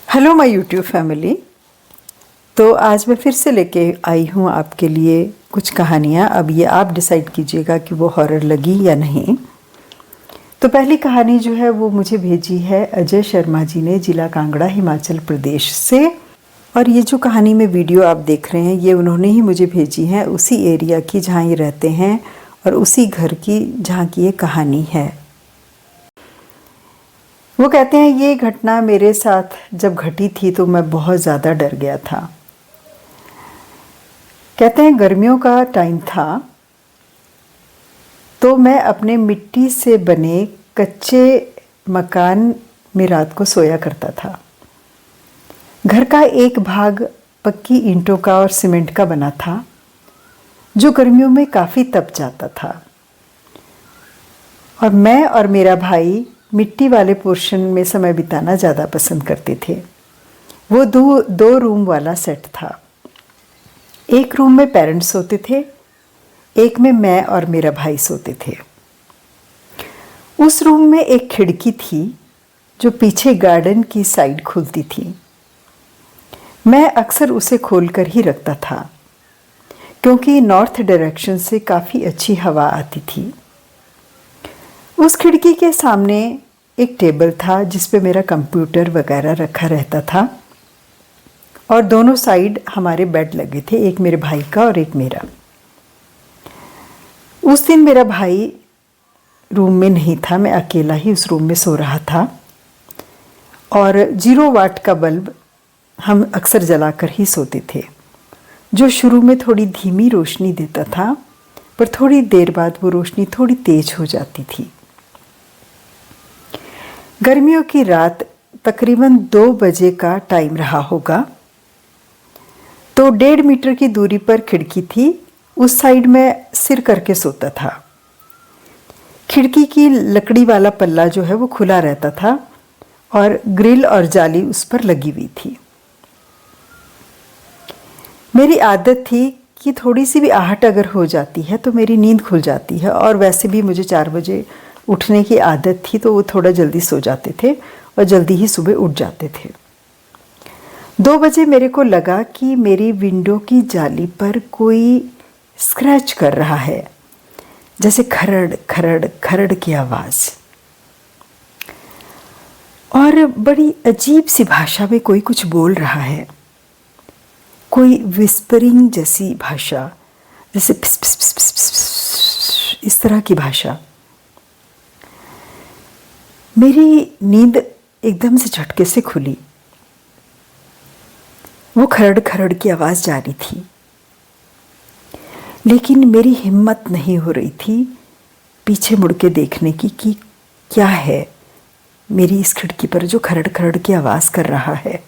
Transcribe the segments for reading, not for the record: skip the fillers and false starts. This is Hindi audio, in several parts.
Hello my YouTube family. तो आज मैं फिर से लेके आई हूँ आपके लिए कुछ कहानियाँ। अब ये आप डिसाइड कीजिएगा कि वो हॉरर लगी या नहीं। तो पहली कहानी जो है वो मुझे भेजी है अजय शर्मा जी ने, जिला कांगड़ा, हिमाचल प्रदेश से। और ये जो कहानी में वीडियो आप देख रहे हैं ये उन्होंने ही मुझे भेजी है, उसी एरिया की जहाँ ये रहते हैं और उसी घर की जहाँ की ये कहानी है। वो कहते हैं ये घटना मेरे साथ जब घटी थी तो मैं बहुत ज़्यादा डर गया था। कहते हैं गर्मियों का टाइम था तो मैं अपने मिट्टी से बने कच्चे मकान में रात को सोया करता था। घर का एक भाग पक्की ईंटों का और सीमेंट का बना था जो गर्मियों में काफ़ी तप जाता था, और मैं और मेरा भाई मिट्टी वाले पोर्शन में समय बिताना ज़्यादा पसंद करते थे। वो दो रूम वाला सेट था। एक रूम में पेरेंट्स सोते थे, एक में मैं और मेरा भाई सोते थे। उस रूम में एक खिड़की थी जो पीछे गार्डन की साइड खुलती थी। मैं अक्सर उसे खोलकर ही रखता था क्योंकि नॉर्थ डायरेक्शन से काफ़ी अच्छी हवा आती थी। उस खिड़की के सामने एक टेबल था जिस पे मेरा कंप्यूटर वगैरह रखा रहता था, और दोनों साइड हमारे बेड लगे थे, एक मेरे भाई का और एक मेरा। उस दिन मेरा भाई रूम में नहीं था, मैं अकेला ही उस रूम में सो रहा था, और 0 वाट का बल्ब हम अक्सर जलाकर ही सोते थे, जो शुरू में थोड़ी धीमी रोशनी देता था पर थोड़ी देर बाद वो रोशनी थोड़ी तेज हो जाती थी। गर्मियों की रात तकरीबन 2 बजे का टाइम रहा होगा। तो 1.5 मीटर की दूरी पर खिड़की थी, उस साइड में सिर करके सोता था। खिड़की की लकड़ी वाला पल्ला जो है वो खुला रहता था और ग्रिल और जाली उस पर लगी हुई थी। मेरी आदत थी कि थोड़ी सी भी आहट अगर हो जाती है तो मेरी नींद खुल जाती है, और वैसे भी मुझे 4 बजे उठने की आदत थी तो वो थोड़ा जल्दी सो जाते थे और जल्दी ही सुबह उठ जाते थे। 2 बजे मेरे को लगा कि मेरी विंडो की जाली पर कोई स्क्रैच कर रहा है, जैसे खरड़ खरड़ खरड़ की आवाज़, और बड़ी अजीब सी भाषा में कोई कुछ बोल रहा है, कोई विस्परिंग जैसी भाषा, जैसे पिस पिस पिस पिस पिस पिस, इस तरह की भाषा। मेरी नींद एकदम से झटके से खुली। वो खरड़ खरड़ की आवाज़ जारी थी, लेकिन मेरी हिम्मत नहीं हो रही थी पीछे मुड़ के देखने की कि क्या है मेरी इस खिड़की पर जो खरड़ खरड़ की आवाज़ कर रहा है।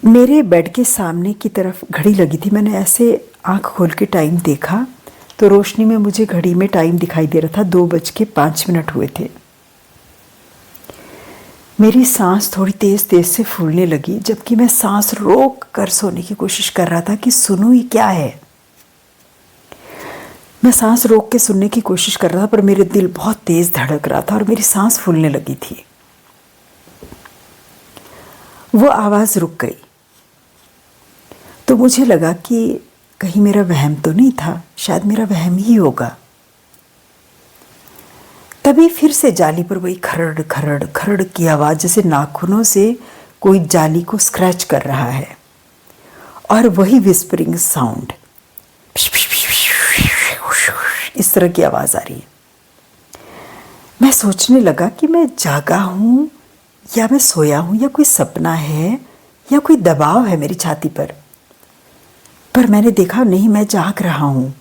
मेरे बेड के सामने की तरफ घड़ी लगी थी। मैंने ऐसे आंख खोल के टाइम देखा तो रोशनी में मुझे घड़ी में टाइम दिखाई दे रहा था, 2:05 हुए थे। मेरी सांस थोड़ी तेज़ तेज़ से फूलने लगी, जबकि मैं सांस रोक कर सोने की कोशिश कर रहा था कि सुनूं ये क्या है। मैं सांस रोक के सुनने की कोशिश कर रहा था पर मेरे दिल बहुत तेज़ धड़क रहा था और मेरी सांस फूलने लगी थी। वो आवाज़ रुक गई तो मुझे लगा कि कहीं मेरा वहम तो नहीं था, शायद मेरा वहम ही होगा। तभी फिर से जाली पर वही खरड़ खरड़ खरड़ की आवाज़, जैसे नाखूनों से कोई जाली को स्क्रैच कर रहा है, और वही विस्परिंग साउंड, इस तरह की आवाज़ आ रही है। मैं सोचने लगा कि मैं जागा हूँ या मैं सोया हूँ, या कोई सपना है या कोई दबाव है मेरी छाती पर मैंने देखा नहीं, मैं जाग रहा हूँ,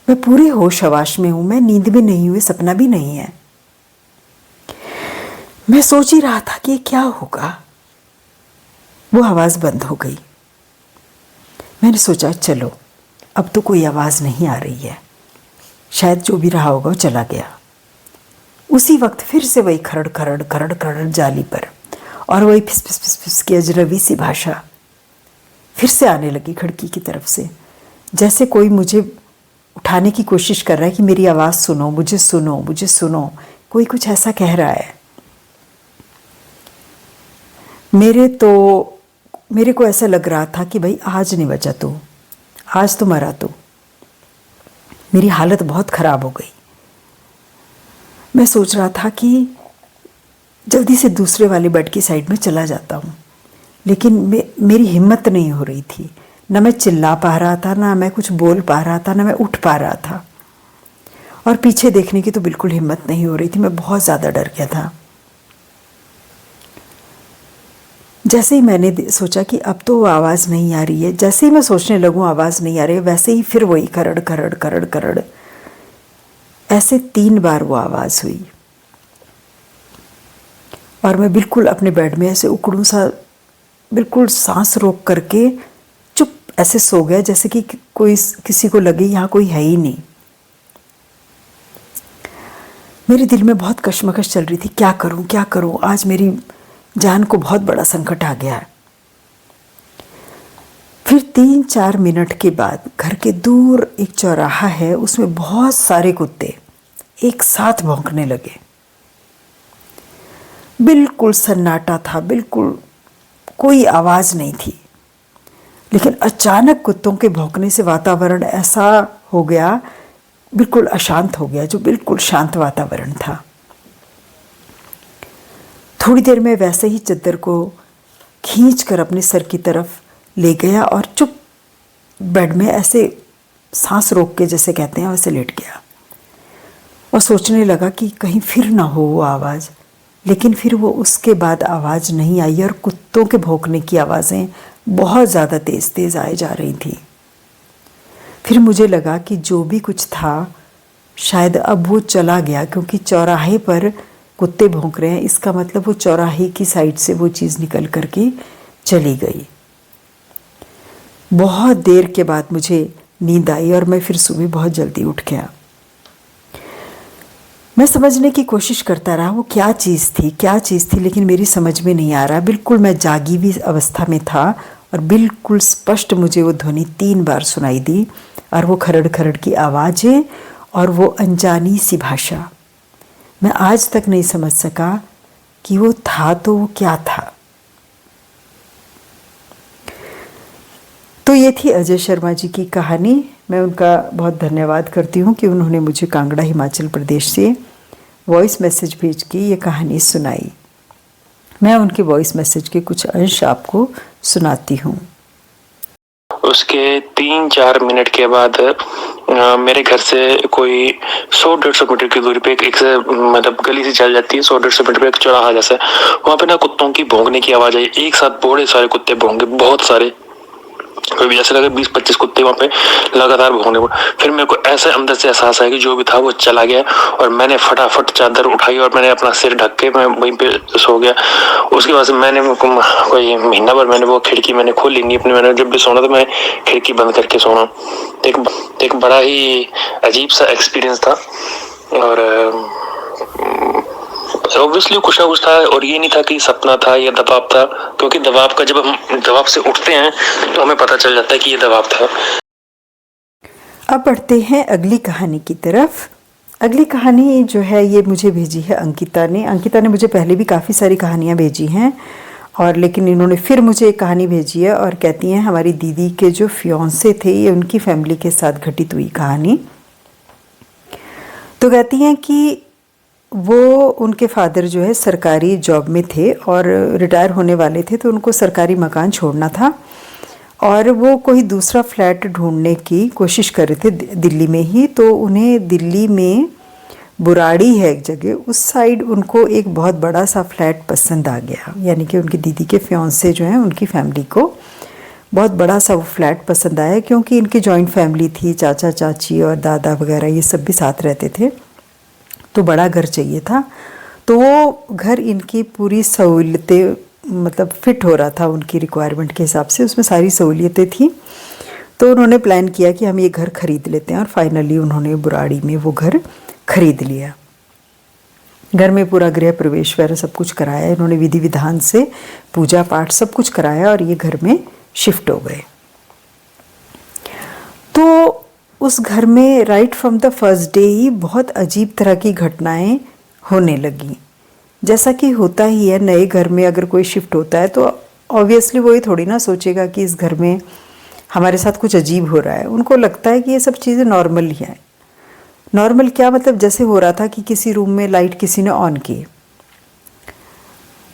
मैं पूरे होश हवाश में हूँ, मैं नींद में नहीं हूँ, सपना भी नहीं है। मैं सोच ही रहा था कि क्या होगा। वो आवाज़ बंद हो गई। मैंने सोचा चलो अब तो कोई आवाज़ नहीं आ रही है, शायद जो भी रहा होगा वो चला गया। उसी वक्त फिर से वही खरड़ खरड़ खरड़ खरड़ जाली पर, और वही फिस फिस फिस फिस की अजनबी सी भाषा फिर से आने लगी खिड़की की तरफ से, जैसे कोई मुझे उठाने की कोशिश कर रहा है कि मेरी आवाज़ सुनो, मुझे सुनो, मुझे सुनो, कोई कुछ ऐसा कह रहा है। मेरे को ऐसा लग रहा था कि भाई आज नहीं बचा तू, आज तो मरा तू। मेरी हालत बहुत ख़राब हो गई। मैं सोच रहा था कि जल्दी से दूसरे वाले बेड की साइड में चला जाता हूँ, लेकिन मेरी हिम्मत नहीं हो रही थी। ना मैं चिल्ला पा रहा था, ना मैं कुछ बोल पा रहा था, ना मैं उठ पा रहा था, और पीछे देखने की तो बिल्कुल हिम्मत नहीं हो रही थी। मैं बहुत ज़्यादा डर गया था। जैसे ही मैंने सोचा कि अब तो वो आवाज़ नहीं आ रही है, जैसे ही मैं सोचने लगूँ आवाज़ नहीं आ रही है, वैसे ही फिर वही करड़ करड़ करड़ करड़, ऐसे 3 बार वो आवाज़ हुई। और मैं बिल्कुल अपने बेड में ऐसे उकड़ू सा, बिल्कुल सांस रोक करके चुप ऐसे सो गया, जैसे कि कोई, किसी को लगे यहाँ कोई है ही नहीं। मेरे दिल में बहुत कश्मकश चल रही थी, क्या करूं क्या करूं, आज मेरी जान को बहुत बड़ा संकट आ गया है। फिर 3-4 मिनट के बाद घर के दूर एक चौराहा है, उसमें बहुत सारे कुत्ते एक साथ भौंकने लगे। बिल्कुल सन्नाटा था, बिल्कुल कोई आवाज़ नहीं थी। लेकिन अचानक कुत्तों के भौंकने से वातावरण ऐसा हो गया, बिल्कुल अशांत हो गया, जो बिल्कुल शांत वातावरण था। थोड़ी देर में वैसे ही चद्दर को खींचकर अपने सर की तरफ ले गया और चुप बेड में ऐसे सांस रोक के, जैसे कहते हैं, वैसे लेट गया और सोचने लगा कि कहीं फिर ना हो वो आवाज़। लेकिन फिर वो उसके बाद आवाज़ नहीं आई और कुत्तों के भौंकने की आवाज़ें बहुत ज़्यादा तेज़ तेज़ आए जा रही थी। फिर मुझे लगा कि जो भी कुछ था शायद अब वो चला गया, क्योंकि चौराहे पर कुत्ते भौंक रहे हैं, इसका मतलब वो चौराहे की साइड से वो चीज़ निकल करके चली गई। बहुत देर के बाद मुझे नींद आई और मैं फिर सुबह बहुत जल्दी उठ गया। मैं समझने की कोशिश करता रहा वो क्या चीज़ थी, लेकिन मेरी समझ में नहीं आ रहा। बिल्कुल मैं जागी हुई अवस्था में था और बिल्कुल स्पष्ट मुझे वो ध्वनि 3 बार सुनाई दी, और वो खरड़ खरड़ की आवाज़ें और वो अनजानी सी भाषा। मैं आज तक नहीं समझ सका कि वो था तो वो क्या था। तो ये थी अजय शर्मा जी की कहानी। मैं उनका बहुत धन्यवाद करती हूँ कि उन्होंने मुझे कांगड़ा हिमाचल प्रदेश से वॉइस मैसेज भेज के ये कहानी सुनाई। मैं उनके वॉइस मैसेज के कुछ अंश आपको सुनाती हूँ। उसके 3-4 मिनट के बाद मेरे घर से कोई 100-150 मीटर की दूरी पे एक से मतलब गली से चल जाती है, 100-150 मीटर पे एक चौराहा जैसा, वहाँ पे ना कुत्तों की भौंकने की आवाज आई। एक साथ बड़े सारे कुत्ते भौंके, बहुत सारे, कोई भी जैसे लगे 20-25 कुत्ते वहाँ पे लगातार भौंकने को। फिर मेरे को ऐसे अंदर से एहसास आया कि जो भी था वो चला गया, और मैंने फटाफट चादर उठाई और मैंने अपना सिर ढक के मैं वहीं पे सो गया। उसके बाद मैंने कोई महीना भर मैंने वो खिड़की मैंने खोली नहीं अपनी। मैंने जब भी सोना तो मैं खिड़की बंद करके सोना। एक बड़ा ही अजीब सा एक्सपीरियंस था, और ऑब्वियसली कुछ ना कुछ था, और ये नहीं था कि सपना था या दबाव था, क्योंकि दबाव का जब हम दबाव से उठते हैं तो हमें पता चल जाता है कि ये दबाव था। अब बढ़ते हैं अगली कहानी की तरफ। अगली कहानी जो है ये मुझे भेजी है अंकिता ने। अंकिता ने मुझे पहले भी काफ़ी सारी कहानियाँ भेजी हैं, और लेकिन इन्होंने फिर मुझे एक कहानी भेजी है और कहती हैं हमारी दीदी के जो फियांसे थे, ये उनकी फैमिली के साथ घटित हुई कहानी। तो कहती हैं कि वो, उनके फादर जो है सरकारी जॉब में थे और रिटायर होने वाले थे, तो उनको सरकारी मकान छोड़ना था और वो कोई दूसरा फ्लैट ढूंढने की कोशिश कर रहे थे दिल्ली में ही। तो उन्हें दिल्ली में बुराड़ी है एक जगह, उस साइड उनको एक बहुत बड़ा सा फ्लैट पसंद आ गया। यानी कि उनकी दीदी के फियांसे जो हैं, उनकी फैमिली को बहुत बड़ा सा वो फ्लैट पसंद आया, क्योंकि इनकी जॉइंट फैमिली थी, चाचा चाची और दादा वगैरह ये सब भी साथ रहते थे, तो बड़ा घर चाहिए था। तो वो घर इनकी पूरी सहूलियतें मतलब फिट हो रहा था उनकी रिक्वायरमेंट के हिसाब से, उसमें सारी सहूलियतें थी। तो उन्होंने प्लान किया कि हम ये घर ख़रीद लेते हैं, और फाइनली उन्होंने बुराड़ी में वो घर ख़रीद लिया। घर में पूरा गृह प्रवेश वगैरह सब कुछ कराया इन्होंने, विधि विधान से पूजा पाठ सब कुछ कराया, और ये घर में शिफ्ट हो गए। तो उस घर में right from the first day ही बहुत अजीब तरह की घटनाएं होने लगी। जैसा कि होता ही है नए घर में अगर कोई शिफ्ट होता है तो ऑब्वियसली वो ये थोड़ी ना सोचेगा कि इस घर में हमारे साथ कुछ अजीब हो रहा है। उनको लगता है कि ये सब चीज़ें नॉर्मल ही हैं। नॉर्मल क्या मतलब, जैसे हो रहा था कि किसी रूम में लाइट किसी ने ऑन की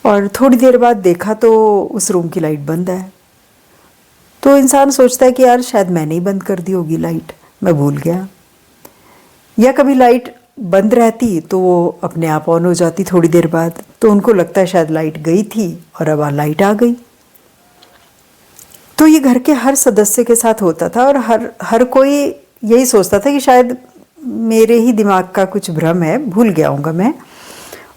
और थोड़ी देर बाद देखा तो उस रूम की लाइट बंद है, तो इंसान सोचता है कि यार शायद मैंने ही बंद कर दी होगी लाइट, मैं भूल गया। या कभी लाइट बंद रहती तो वो अपने आप ऑन हो जाती थोड़ी देर बाद, तो उनको लगता है शायद लाइट गई थी और अब लाइट आ गई। तो ये घर के हर सदस्य के साथ होता था और हर कोई यही सोचता था कि शायद मेरे ही दिमाग का कुछ भ्रम है, भूल गया हूँगा मैं।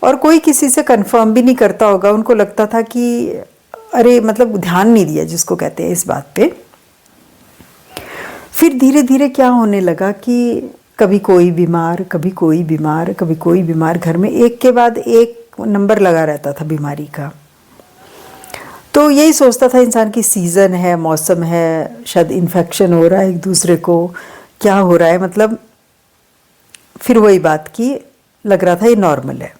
और कोई किसी से कंफर्म भी नहीं करता होगा। उनको लगता था कि अरे मतलब ध्यान नहीं दिया जिसको कहते हैं इस बात पे। फिर धीरे धीरे क्या होने लगा कि कभी कोई बीमार, कभी कोई बीमार, कभी कोई बीमार, घर में एक के बाद एक नंबर लगा रहता था बीमारी का। तो यही सोचता था इंसान की सीज़न है, मौसम है, शायद इन्फेक्शन हो रहा है एक दूसरे को, क्या हो रहा है मतलब। फिर वही बात की लग रहा था ये नॉर्मल है।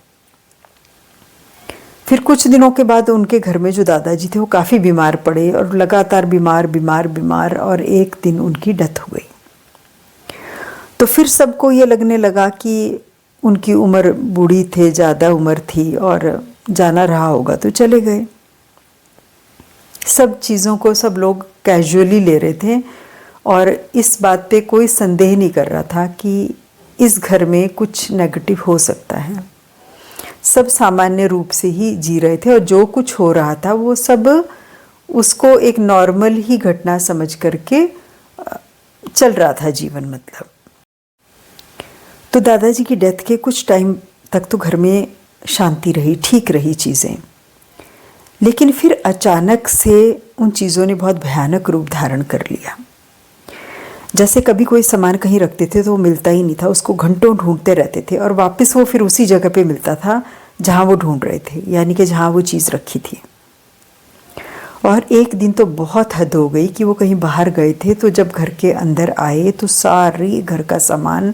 फिर कुछ दिनों के बाद उनके घर में जो दादाजी थे वो काफ़ी बीमार पड़े और लगातार बीमार बीमार बीमार, और एक दिन उनकी डेथ हो गई। तो फिर सबको ये लगने लगा कि उनकी उम्र बूढ़ी थे, ज़्यादा उम्र थी और जाना रहा होगा तो चले गए। सब चीज़ों को सब लोग कैजुअली ले रहे थे और इस बात पे कोई संदेह नहीं कर रहा था कि इस घर में कुछ नेगेटिव हो सकता है। सब सामान्य रूप से ही जी रहे थे और जो कुछ हो रहा था वो सब उसको एक नॉर्मल ही घटना समझ करके चल रहा था जीवन मतलब। तो दादाजी की डेथ के कुछ टाइम तक तो घर में शांति रही, ठीक रही चीज़ें। लेकिन फिर अचानक से उन चीज़ों ने बहुत भयानक रूप धारण कर लिया। जैसे कभी कोई सामान कहीं रखते थे तो वो मिलता ही नहीं था, उसको घंटों ढूंढते रहते थे और वापस वो फिर उसी जगह पे मिलता था जहाँ वो ढूंढ रहे थे, यानी कि जहाँ वो चीज़ रखी थी। और एक दिन तो बहुत हद हो गई कि वो कहीं बाहर गए थे, तो जब घर के अंदर आए तो सारी घर का सामान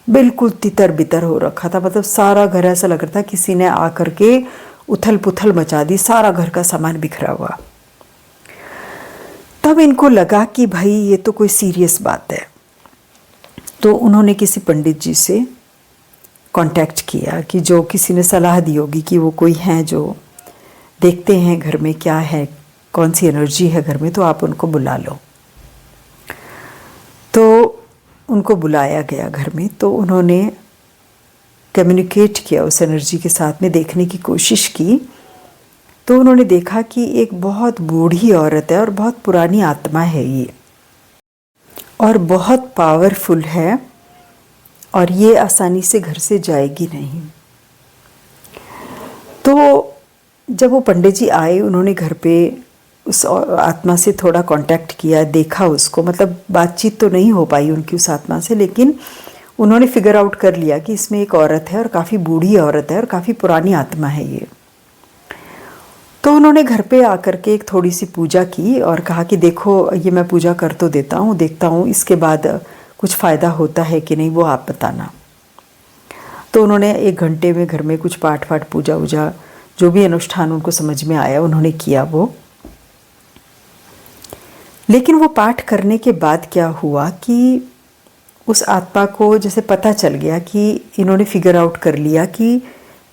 बिल्कुल तितर बितर हो रखा था। मतलब सारा घर ऐसा लग रहा था किसी ने आकर के उथल पुथल मचा दी, सारा घर का सामान बिखरा हुआ। तब इनको लगा कि भाई ये तो कोई सीरियस बात है। तो उन्होंने किसी पंडित जी से कांटेक्ट किया कि जो किसी ने सलाह दी होगी कि वो कोई हैं जो देखते हैं घर में क्या है, कौन सी एनर्जी है घर में, तो आप उनको बुला लो। तो उनको बुलाया गया घर में, तो उन्होंने कम्युनिकेट किया उस एनर्जी के साथ में, देखने की कोशिश की। तो उन्होंने देखा कि एक बहुत बूढ़ी औरत है और बहुत पुरानी आत्मा है ये, और बहुत पावरफुल है और ये आसानी से घर से जाएगी नहीं। तो जब वो पंडित जी आए, उन्होंने घर पे उस आत्मा से थोड़ा कांटेक्ट किया, देखा उसको, मतलब बातचीत तो नहीं हो पाई उनकी उस आत्मा से, लेकिन उन्होंने फिगर आउट कर लिया कि इसमें एक औरत है और काफ़ी बूढ़ी औरत है और काफ़ी पुरानी आत्मा है ये। तो उन्होंने घर पे आकर के एक थोड़ी सी पूजा की और कहा कि देखो ये मैं पूजा कर तो देता हूँ, देखता हूँ इसके बाद कुछ फ़ायदा होता है कि नहीं, वो आप बताना। तो उन्होंने 1 घंटे में घर में कुछ पाठ वाठ, पूजा वूजा, जो भी अनुष्ठान उनको समझ में आया उन्होंने किया वो। लेकिन वो पाठ करने के बाद क्या हुआ कि उस आत्मा को जैसे पता चल गया कि इन्होंने फिगर आउट कर लिया कि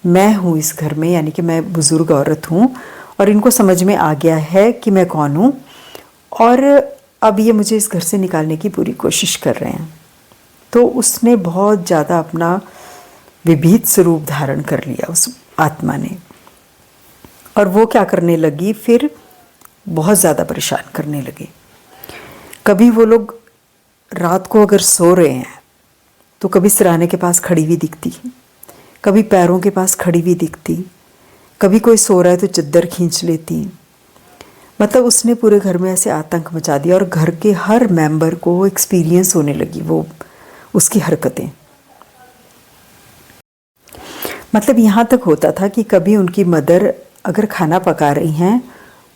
मैं हूँ इस घर में, यानी कि मैं बुज़ुर्ग औरत हूँ और इनको समझ में आ गया है कि मैं कौन हूँ, और अब ये मुझे इस घर से निकालने की पूरी कोशिश कर रहे हैं। तो उसने बहुत ज़्यादा अपना विभीत स्वरूप धारण कर लिया उस आत्मा ने, और वो क्या करने लगी, फिर बहुत ज़्यादा परेशान करने लगी। कभी वो लोग रात को अगर सो रहे हैं तो कभी सिराने के पास खड़ी हुई दिखती, कभी पैरों के पास खड़ी हुई दिखती, कभी कोई सो रहा है तो चद्दर खींच लेती। मतलब उसने पूरे घर में ऐसे आतंक मचा दिया और घर के हर मेंबर को एक्सपीरियंस होने लगी वो उसकी हरकतें। मतलब यहाँ तक होता था कि कभी उनकी मदर अगर खाना पका रही हैं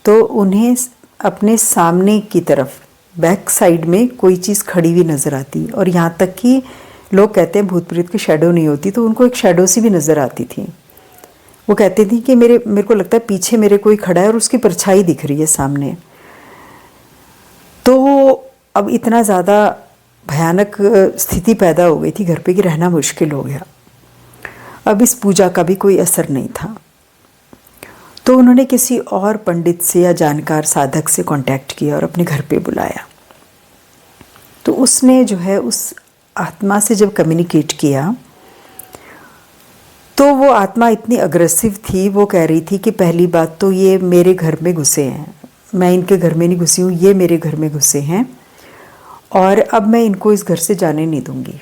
तो उन्हें अपने सामने की तरफ बैक साइड में कोई चीज़ खड़ी हुई नज़र आती, और यहाँ तक कि लोग कहते हैं भूत प्रेत की शैडो नहीं होती, तो उनको एक शैडो सी भी नज़र आती थी। वो कहती थी कि मेरे को लगता है पीछे मेरे कोई खड़ा है और उसकी परछाई दिख रही है सामने। तो अब इतना ज़्यादा भयानक स्थिति पैदा हो गई थी घर पे कि रहना मुश्किल हो गया। अब इस पूजा का भी कोई असर नहीं था। तो उन्होंने किसी और पंडित से या जानकार साधक से कांटेक्ट किया और अपने घर पे बुलाया। तो उसने जो है उस आत्मा से जब कम्युनिकेट किया तो वो आत्मा इतनी अग्रेसिव थी, वो कह रही थी कि पहली बात तो ये मेरे घर में घुसे हैं, मैं इनके घर में नहीं घुसी हूँ, ये मेरे घर में घुसे हैं और अब मैं इनको इस घर से जाने नहीं दूंगी।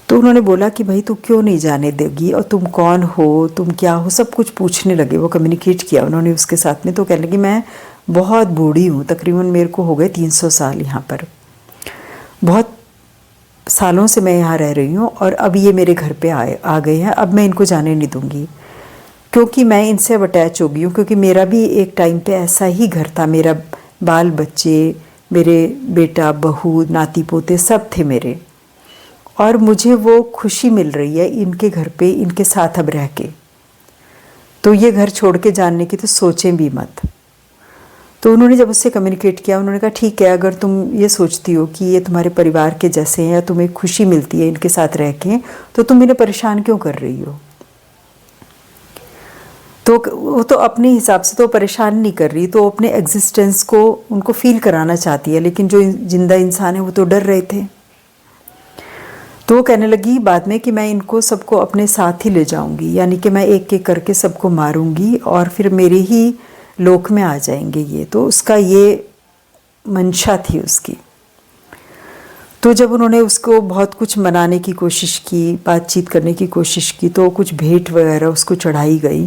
तो उन्होंने बोला कि भाई तू क्यों नहीं जाने देगी और तुम कौन हो, तुम क्या हो, सब कुछ पूछने लगे। वो कम्युनिकेट किया उन्होंने उसके साथ में। तो कहने लगी मैं बहुत बूढ़ी हूँ, तकरीबन मेरे को हो गए 300 साल यहाँ पर, बहुत सालों से मैं यहाँ रह रही हूँ और अब ये मेरे घर पे आ गए हैं, अब मैं इनको जाने नहीं दूंगी क्योंकि मैं इनसे अब अटैच हो गई हूँ। क्योंकि मेरा भी एक टाइम पे ऐसा ही घर था, मेरा बाल बच्चे, मेरे बेटा बहू नाती पोते सब थे मेरे, और मुझे वो खुशी मिल रही है इनके घर पे इनके साथ अब रह के। तो ये घर छोड़ के जाने की तो सोचें भी मत। तो उन्होंने जब उससे कम्युनिकेट किया, उन्होंने कहा ठीक है, अगर तुम ये सोचती हो कि ये तुम्हारे परिवार के जैसे हैं या तुम्हें खुशी मिलती है इनके साथ रह के, तो तुम इन्हें परेशान क्यों कर रही हो। तो वो तो अपने हिसाब से तो परेशान नहीं कर रही, तो अपने एग्जिस्टेंस को उनको फील कराना चाहती है, लेकिन जो जिंदा इंसान है वो तो डर रहे थे। तो वो कहने लगी बाद में कि मैं इनको सबको अपने साथ ही ले जाऊंगी, यानी कि मैं एक एक करके सबको मारूंगी और फिर मेरे ही लोक में आ जाएंगे ये। तो उसका ये मंशा थी उसकी। तो जब उन्होंने उसको बहुत कुछ मनाने की कोशिश की, बातचीत करने की कोशिश की, तो कुछ भेंट वगैरह उसको चढ़ाई गई।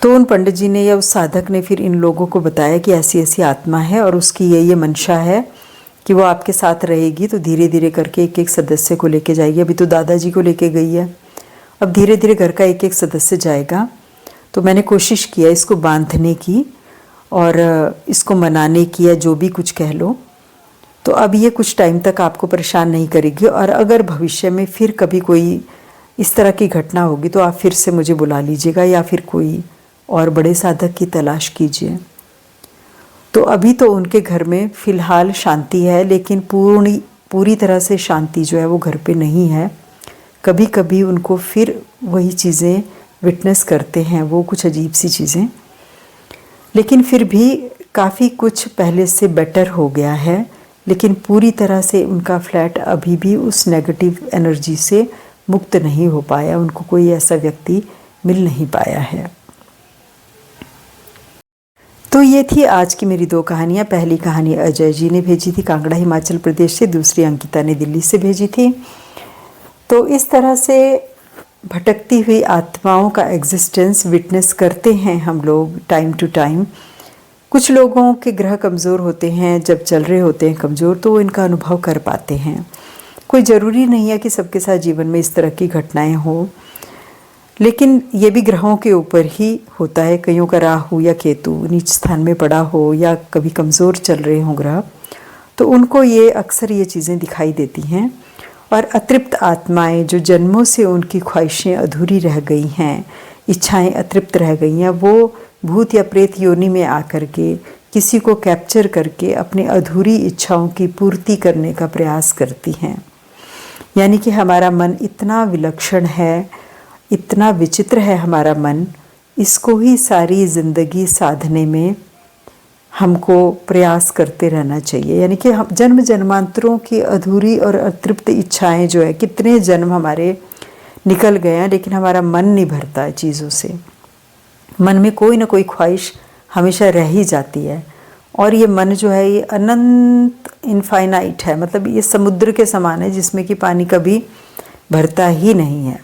तो उन पंडित जी ने या उस साधक ने फिर इन लोगों को बताया कि ऐसी ऐसी आत्मा है और उसकी ये मंशा है कि वो आपके साथ रहेगी। तो धीरे धीरे करके एक एक सदस्य को लेके जाएगी। अभी तो दादाजी को लेके गई है, अब धीरे धीरे घर का एक एक सदस्य जाएगा। तो मैंने कोशिश किया इसको बांधने की और इसको मनाने की, या जो भी कुछ कह लो। तो अब ये कुछ टाइम तक आपको परेशान नहीं करेगी, और अगर भविष्य में फिर कभी कोई इस तरह की घटना होगी तो आप फिर से मुझे बुला लीजिएगा या फिर कोई और बड़े साधक की तलाश कीजिए। तो अभी तो उनके घर में फ़िलहाल शांति है, लेकिन पूरी तरह से शांति जो है वो घर पे नहीं है। कभी कभी उनको फिर वही चीज़ें विटनेस करते हैं, वो कुछ अजीब सी चीज़ें, लेकिन फिर भी काफ़ी कुछ पहले से बेटर हो गया है। लेकिन पूरी तरह से उनका फ्लैट अभी भी उस नेगेटिव एनर्जी से मुक्त नहीं हो पाया, उनको कोई ऐसा व्यक्ति मिल नहीं पाया है। तो ये थी आज की मेरी 2 कहानियाँ। पहली कहानी अजय जी ने भेजी थी कांगड़ा हिमाचल प्रदेश से, दूसरी अंकिता ने दिल्ली से भेजी थी। तो इस तरह से भटकती हुई आत्माओं का एग्जिस्टेंस विटनेस करते हैं हम लोग टाइम टू टाइम। कुछ लोगों के ग्रह कमज़ोर होते हैं, जब चल रहे होते हैं कमज़ोर, तो वो इनका अनुभव कर पाते हैं। कोई ज़रूरी नहीं है कि सबके साथ जीवन में इस तरह की घटनाएं हो, लेकिन ये भी ग्रहों के ऊपर ही होता है। कईयों का राहु या केतु नीच स्थान में पड़ा हो या कभी कमज़ोर चल रहे हों ग्रह, तो उनको ये अक्सर ये चीज़ें दिखाई देती हैं। और अतृप्त आत्माएं जो जन्मों से उनकी ख्वाहिशें अधूरी रह गई हैं, इच्छाएं अतृप्त रह गई हैं, वो भूत या प्रेत योनि में आकर के किसी को कैप्चर करके अपने अधूरी इच्छाओं की पूर्ति करने का प्रयास करती हैं। यानी कि हमारा मन इतना विलक्षण है, इतना विचित्र है हमारा मन, इसको ही सारी ज़िंदगी साधने में हमको प्रयास करते रहना चाहिए। यानी कि हम जन्म जन्मांतरों की अधूरी और अतृप्त इच्छाएं जो है, कितने जन्म हमारे निकल गए हैं, लेकिन हमारा मन नहीं भरता है चीज़ों से। मन में कोई ना कोई ख्वाहिश हमेशा रह ही जाती है। और ये मन जो है ये अनंत इनफाइनाइट है, मतलब ये समुद्र के समान है जिसमें कि पानी कभी भरता ही नहीं है।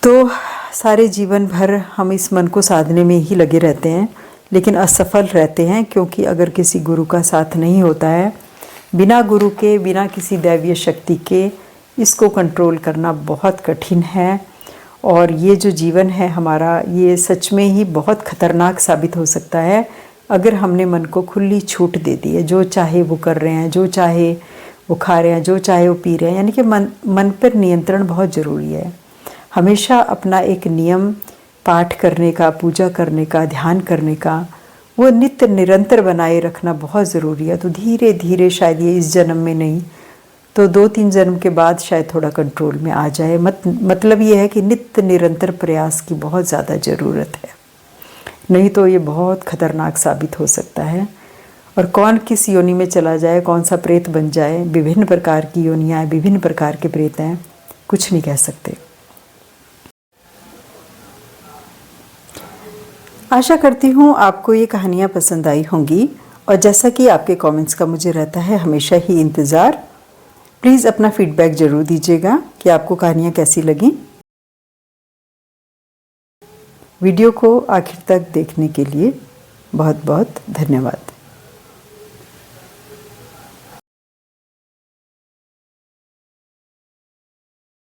तो सारे जीवन भर हम इस मन को साधने में ही लगे रहते हैं, लेकिन असफल रहते हैं, क्योंकि अगर किसी गुरु का साथ नहीं होता है, बिना गुरु के, बिना किसी दैवीय शक्ति के, इसको कंट्रोल करना बहुत कठिन है। और ये जो जीवन है हमारा, ये सच में ही बहुत ख़तरनाक साबित हो सकता है अगर हमने मन को खुली छूट दे दी है। जो चाहे वो कर रहे हैं, जो चाहे वो खा रहे हैं, जो चाहे वो पी रहे हैं। यानी कि मन पर नियंत्रण बहुत ज़रूरी है। हमेशा अपना एक नियम पाठ करने का, पूजा करने का, ध्यान करने का, वो नित्य निरंतर बनाए रखना बहुत ज़रूरी है। तो धीरे धीरे, शायद ये इस जन्म में नहीं तो 2-3 जन्म के बाद शायद थोड़ा कंट्रोल में आ जाए। मतलब ये है कि नित्य निरंतर प्रयास की बहुत ज़्यादा ज़रूरत है, नहीं तो ये बहुत खतरनाक साबित हो सकता है। और कौन किस योनि में चला जाए, कौन सा प्रेत बन जाए, विभिन्न प्रकार की योनियाँ हैं, विभिन्न प्रकार के प्रेत हैं, कुछ नहीं कह सकते। आशा करती हूँ आपको ये कहानियाँ पसंद आई होंगी, और जैसा कि आपके कमेंट्स का मुझे रहता है हमेशा ही इंतज़ार, प्लीज़ अपना फीडबैक ज़रूर दीजिएगा कि आपको कहानियाँ कैसी लगीं। वीडियो को आखिर तक देखने के लिए बहुत बहुत धन्यवाद।